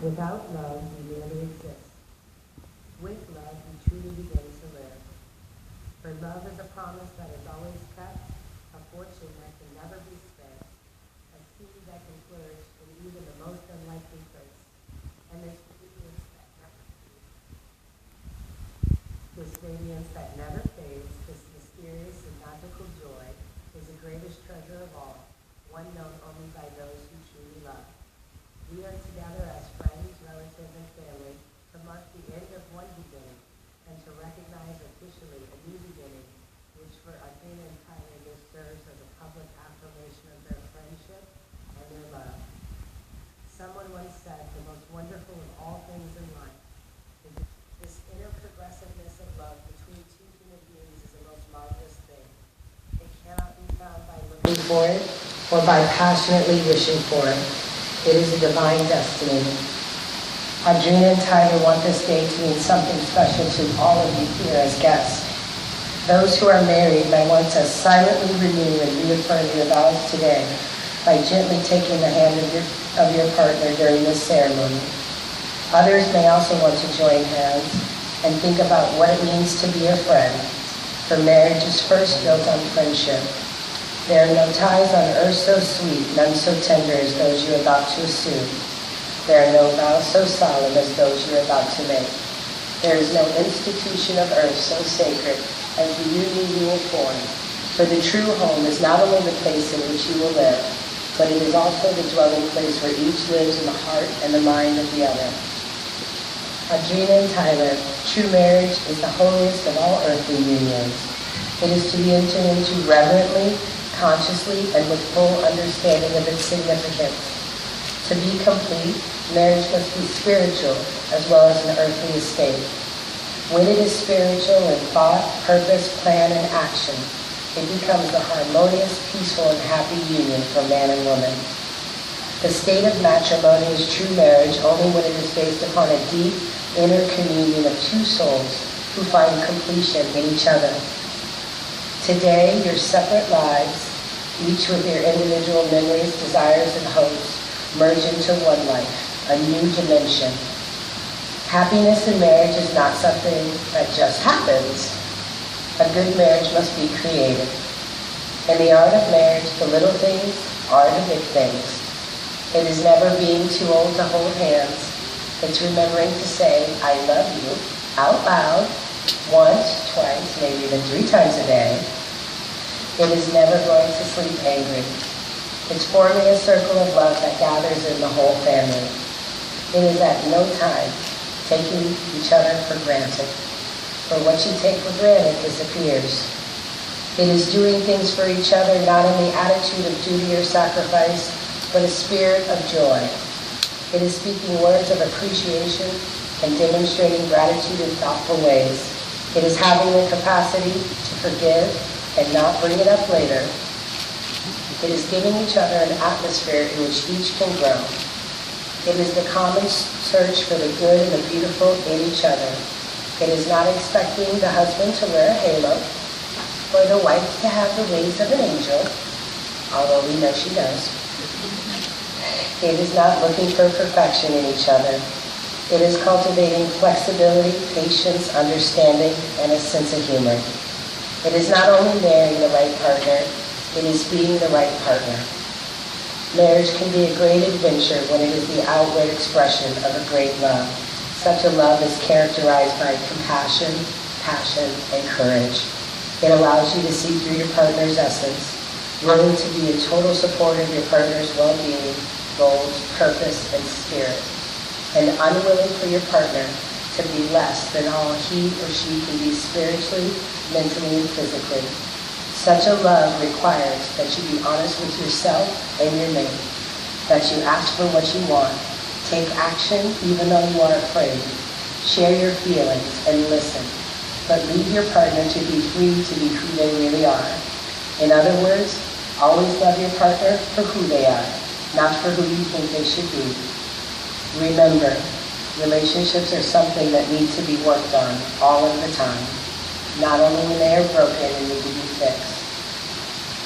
Without love, we merely exist. With love, we truly begin to live. For love is a promise that is always kept, a fortune that can never be spent, a seed that can flourish in even the most unlikely place, and this radiance that never fades. This radiance that never fades, this mysterious and magical joy, is the greatest treasure of all, one known only by those who truly love. We are together as friends, relatives, and family to mark the end of one beginning and to recognize officially a new beginning, which for Audrina and Tyler this serves as a public affirmation of their friendship and their love. Someone once said the most wonderful of all things in life is this inner progressiveness of love between two human beings is the most marvelous thing. It cannot be found by looking for it or by passionately wishing for it. It is a divine destiny. Audrina and Tyler want this day to mean something special to all of you here as guests. Those who are married may want to silently renew and reaffirm your vows today by gently taking the hand of your partner during this ceremony. Others may also want to join hands and think about what it means to be a friend, for marriage is first built on friendship. There are no ties on earth so sweet, none so tender as those you are about to assume. There are no vows so solemn as those you are about to make. There is no institution of earth so sacred as the union you will form. For the true home is not only the place in which you will live, but it is also the dwelling place where each lives in the heart and the mind of the other. Audrina and Tyler, true marriage is the holiest of all earthly unions. It is to be entered into reverently, consciously, and with full understanding of its significance. To be complete, marriage must be spiritual as well as an earthly estate. When it is spiritual in thought, purpose, plan, and action, it becomes the harmonious, peaceful, and happy union for man and woman. The state of matrimony is true marriage only when it is based upon a deep inner communion of two souls who find completion in each other. Today, your separate lives, each with their individual memories, desires, and hopes, merge into one life, a new dimension. Happiness in marriage is not something that just happens. A good marriage must be created. In the art of marriage, the little things are the big things. It is never being too old to hold hands. It's remembering to say, I love you, out loud, once, twice, maybe even 3 times a day. It is never going to sleep angry. It's forming a circle of love that gathers in the whole family. It is at no time taking each other for granted, for what you take for granted disappears. It is doing things for each other not in the attitude of duty or sacrifice, but a spirit of joy. It is speaking words of appreciation and demonstrating gratitude in thoughtful ways. It is having the capacity to forgive and not bring it up later. It is giving each other an atmosphere in which each can grow. It is the common search for the good and the beautiful in each other. It is not expecting the husband to wear a halo or the wife to have the wings of an angel, although we know she does. It is not looking for perfection in each other. It is cultivating flexibility, patience, understanding, and a sense of humor. It is not only marrying the right partner, it is being the right partner. Marriage can be a great adventure when it is the outward expression of a great love. Such a love is characterized by compassion, passion, and courage. It allows you to see through your partner's essence, willing to be a total support of your partner's well-being, goals, purpose, and spirit, and unwilling for your partner to be less than all he or she can be spiritually, mentally, and physically. Such a love requires that you be honest with yourself and your mate, that you ask for what you want, take action even though you are afraid, share your feelings, and listen, but leave your partner to be free to be who they really are. In other words, always love your partner for who they are, not for who you think they should be. Remember, relationships are something that need to be worked on all of the time, not only when they are broken and need to be fixed.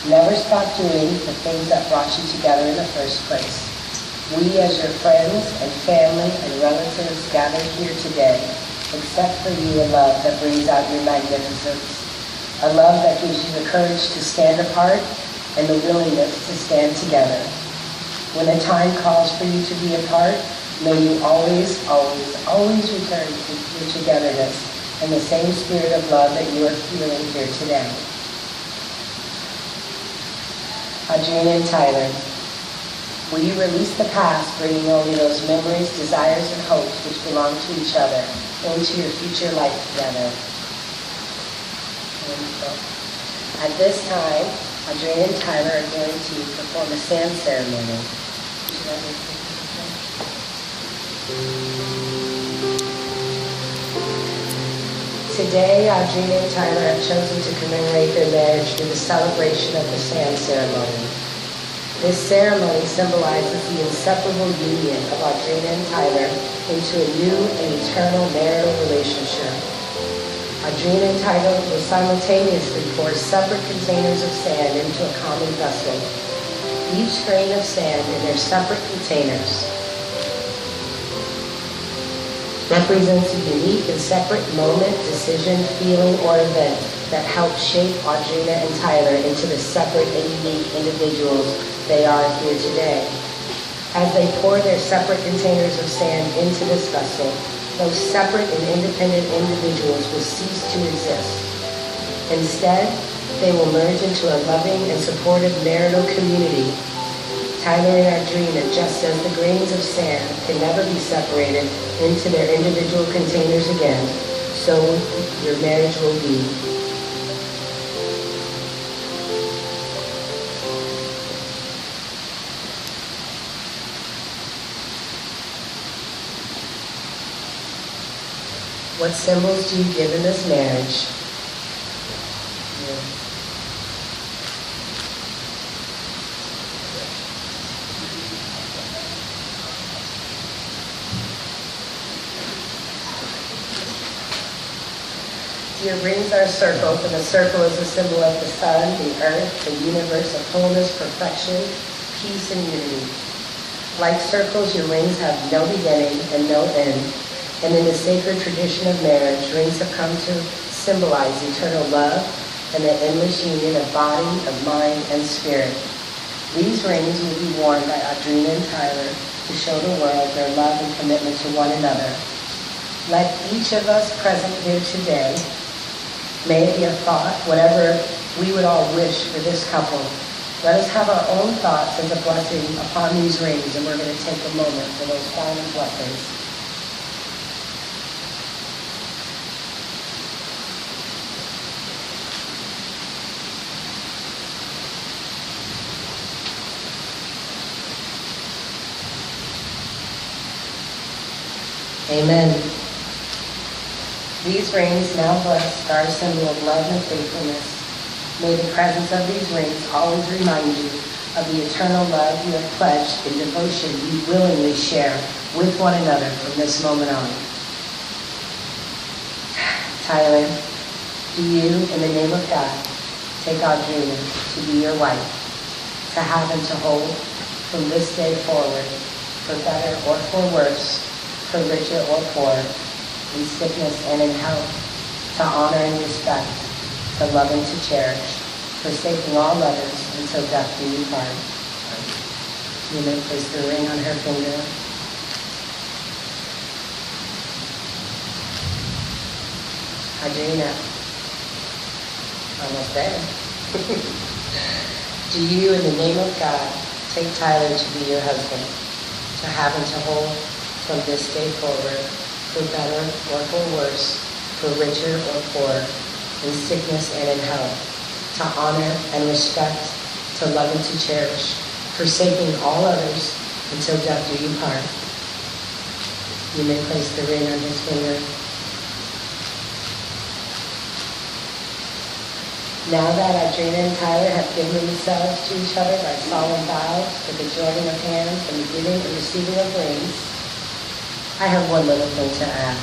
Never stop doing the things that brought you together in the first place. We, as your friends and family and relatives gathered here today, accept for you a love that brings out your magnificence, a love that gives you the courage to stand apart and the willingness to stand together. When the time calls for you to be apart, may you always, always, always return to your togetherness and the same spirit of love that you are feeling here today. Audrina and Tyler, will you release the past, bringing only those memories, desires, and hopes which belong to each other into your future life together? At this time, Audrina and Tyler are going to perform a sand ceremony. Today, Audrina and Tyler have chosen to commemorate their marriage through the celebration of the sand ceremony. This ceremony symbolizes the inseparable union of Audrina and Tyler into a new and eternal marital relationship. Audrina and Tyler will simultaneously pour separate containers of sand into a common vessel, each grain of sand in their separate containers represents a unique and separate moment, decision, feeling, or event that helped shape Audrina and Tyler into the separate and unique individuals they are here today. As they pour their separate containers of sand into this vessel, those separate and independent individuals will cease to exist. Instead, they will merge into a loving and supportive marital community. Tyler and Audrina, just as the grains of sand can never be separated into their individual containers again, so your marriage will be. What symbols do you give in this marriage? Your rings are circles, and a circle is a symbol of the sun, the earth, the universe of wholeness, perfection, peace, and unity. Like circles, your rings have no beginning and no end. And in the sacred tradition of marriage, rings have come to symbolize eternal love and the endless union of body, of mind, and spirit. These rings will be worn by Audrina and Tyler to show the world their love and commitment to one another. Let each of us present here today, may it be a thought, whatever we would all wish for this couple. Let us have our own thoughts as a blessing upon these rings, and we're going to take a moment for those final blessings. Amen. These rings, now blessed, are a symbol of love and faithfulness. May the presence of these rings always remind you of the eternal love you have pledged in devotion you willingly share with one another from this moment on. Tyler, do you, in the name of God, take Audrina to be your wife, to have and to hold from this day forward, for better or for worse, for richer or poor, in sickness and in health, to honor and respect, to love and to cherish, forsaking all others until death do you part. You may place the ring on her finger. Audrina, almost there. Do you, in the name of God, take Tyler to be your husband, to have and to hold from this day forward, for better or for worse, for richer or poor, in sickness and in health, to honor and respect, to love and to cherish, forsaking all others until death do you part. You may place the ring on his finger. Now that Audrina and Tyler have given themselves to each other by solemn vows, with the joining of hands and the giving and receiving of rings, I have one little thing to add.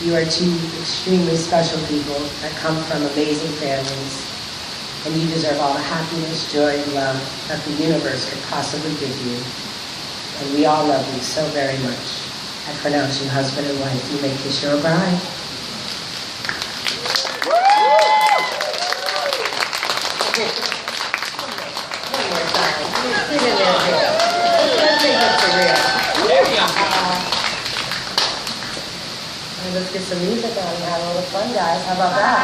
You are two extremely special people that come from amazing families, and you deserve all the happiness, joy, and love that the universe could possibly give you. And we all love you so very much. I pronounce you husband and wife. You may kiss your bride. One more time. Get in there, girl. Let's take it for real. There you go. Let's get some music on and have a little fun, guys. How about that?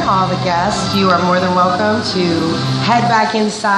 All the guests, you are more than welcome to head back inside.